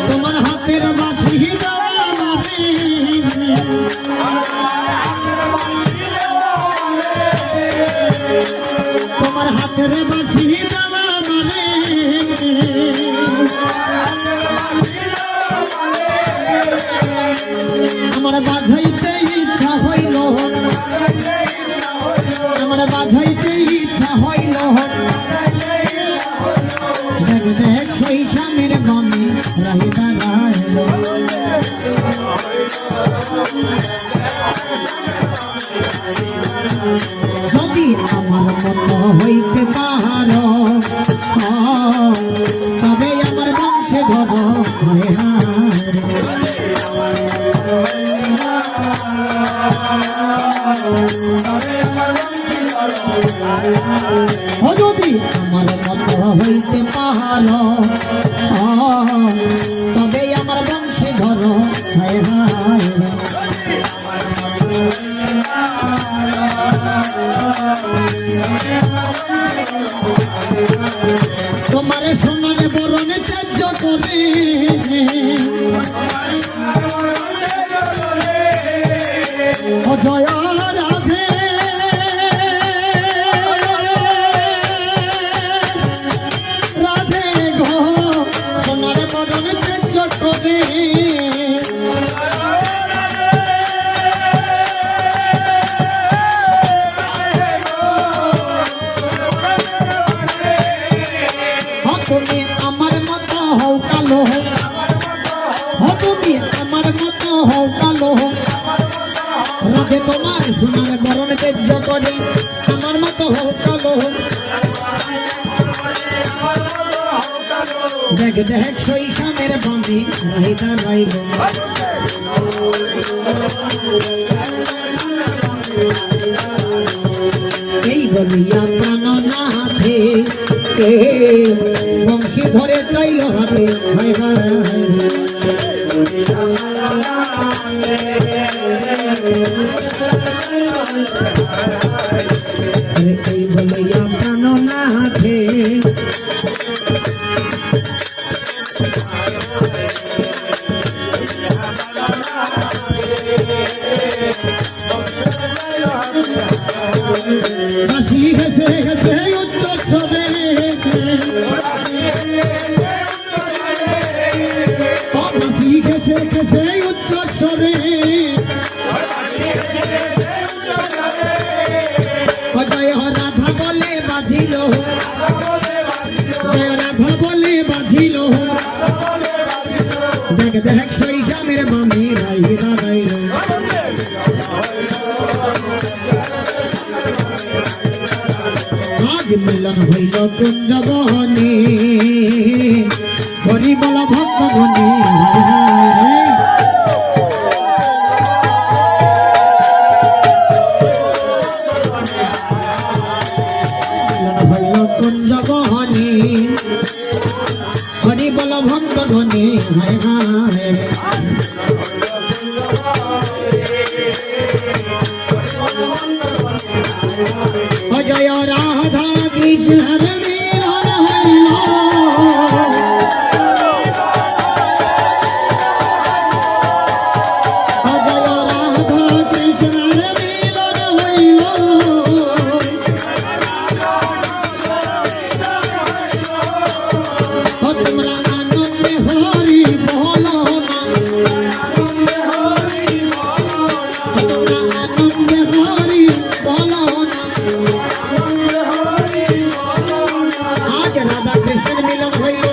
তোমার হাতের বাঁশি তোমার হাতের বাঁশি দেওয়া মানে আমার বাঁধাইতে ইচ্ছা হইল আমার বাঁধাইতে ইচ্ছা হইল দেখ দেখ সেই স্বামীর বামে রাহি দাঁড়াইল যদি আমার মতো হইতে পারো তবে আমার বংশে ধর যদি আমার মতো হইতে পারো তবে আমার বংশে ধর হায় হায় তোমার সোনার বরণে ত্যায্য করে জয় রাধে রাধে গো সোনার বরণে ত্যায্য করে তুমি আমার মতো হও কালো তুমি আমার মতো হও কালো রাধে তোমার সোনার বরণ ত্যায্য করে আমার মতো হও কালো দেখ দেখ সেই স্বামীর বাঁধি রাহি দাঁড়াইল এই বলিয়া প্রাণনাথে বংশী ধরে চাইল হাতে হায় হায় এই বলিয়া প্রাণনাথে হাসি হেসে হেসে উচ্চ স্বরে হাসি হেসে হেসে উচ্চ স্বরে জয় রাধা বলে বাঁধিল জয় রাধা বলে বাঁধিল দেখ দেখ সেই স্বামীর বামে রাহি দাঁড়াইল আজ মিলন হইল কুঞ্জবনে হরিবল ভক্ত বনে মিলন হইল কুঞ্জবনে হরিবল ভক্ত বনে হায় হায় জয় রাধা কৃষ্ণ মিলন হইল জয় রাধা কৃষ্ণ মিলন হইল তোমরা আনন্দে হরি বল আনন্দে হরি বল রাধা কৃষ্ণের মিলন হইল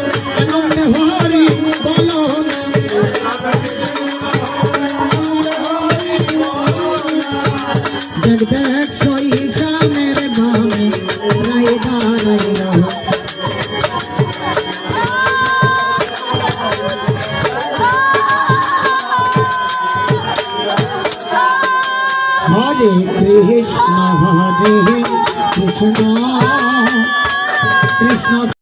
আনন্দে হরি বল দেখ দেখ সই স্বামীর বামে রাহি দাঁড়াইল হরে কৃষ্ণ কৃষ্ণ